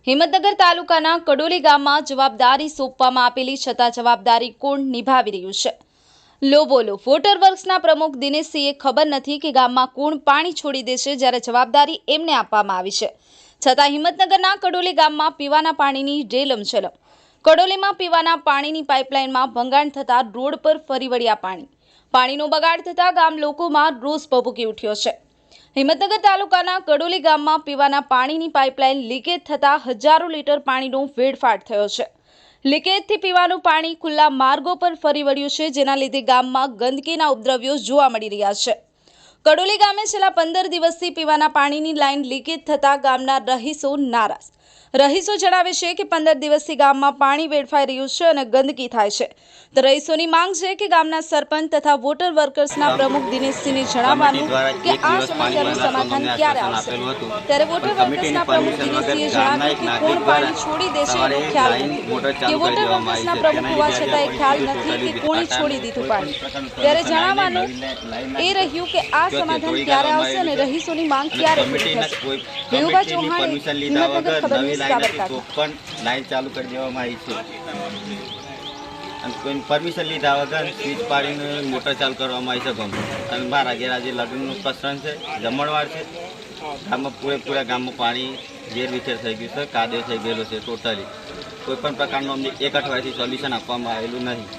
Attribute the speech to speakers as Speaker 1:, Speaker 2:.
Speaker 1: હિંમતનગર તાલુકાના કડોલી ગામમાં જવાબદારી સોંપવામાં આપેલી છતાં જવાબદારી કોણ નિભાવી રહ્યું છે? લો બોલો. વોટર વર્ક્સના પ્રમુખ દિનેશસિંહે ખબર નથી કે ગામમાં કોણ પાણી છોડી દેશે, જ્યારે જવાબદારી એમને આપવામાં આવી છે. છતાં હિંમતનગરના કડોલી ગામમાં પીવાના પાણીની રેલમછેલમ. કડોલીમાં પીવાના પાણીની પાઇપલાઇનમાં ભંગાણ થતાં રોડ પર ફરી વળ્યા પાણીનો બગાડ થતાં ગામ લોકોમાં રોષ ભભૂકી ઉઠ્યો છે. હિંમતનગર તાલુકાના કડોલી ગામમાં પીવાના પાણીની પાઇપલાઇન લીકેજ થતાં હજારો લીટર પાણીનો વેડફાટ થયો છે. લીકેજથી પીવાનું પાણી ખુલ્લા માર્ગો પર ફરી વળ્યું છે, જેના લીધે ગામમાં ગંદકીના ઉપદ્રવ્યો જોવા મળી રહ્યા છે. કડોલી ગામે છેલ્લા 15 દિવસથી પીવાના પાણીની લાઇન લીકેજ થતાં ગામના રહીશો નારાજ. રહીશો જણાવે છે કે 15 દિવસથી ગામમાં પાણી વેડફાઈ રહ્યું છે અને ગંદકી થાય છે. તો રહીશોની માંગ છે કે ગામના સરપંચ તથા વોટર વર્કર્સના પ્રમુખ દિનેશસિંહને જણાવવાનું કે આ સમસ્યાનું સમાધાન ક્યારે આવશે. ત્યારે વોટર વર્કર્સના પ્રમુખ દિનેશસિંહે જણાવ્યું કે કોણ પાણી છોડી દેશે એનો ખ્યાલ નથી, કે વોટર વર્કર્સના પ્રમુખ હોવા છતાં એ ખ્યાલ નથી કે કોણે છોડી દીધું પાણી. ત્યારે જણાવવાનું એ રહ્યું કે આ સમાધાન ક્યારે આવશે અને રહીશોની માંગ ક્યારે પૂરી થશે. મેહુબા ચૌહાણ, હિંમતનગર ખબર ન્યૂઝ, સાબરકાંઠા.
Speaker 2: લાઈન ચાલુ કરી દેવામાં આવી છે અને કોઈ પરમિશન લીધા વગર સ્વિચ પાડીને મોટર ચાલુ કરવામાં આવી છે ગમે. અને મારા ઘેર આજે લગ્નનું પ્રસંગ છે, જમણવાર છે. ગામમાં પૂરેપૂરા ગામમાં પાણી વેરવિખેર થઈ ગયું છે, કાદવ થઈ ગયેલો છે ટોટલી. કોઈ પણ પ્રકારનું અમને એક અઠવાડિયાથી સોલ્યુશન આપવામાં આવેલું નથી.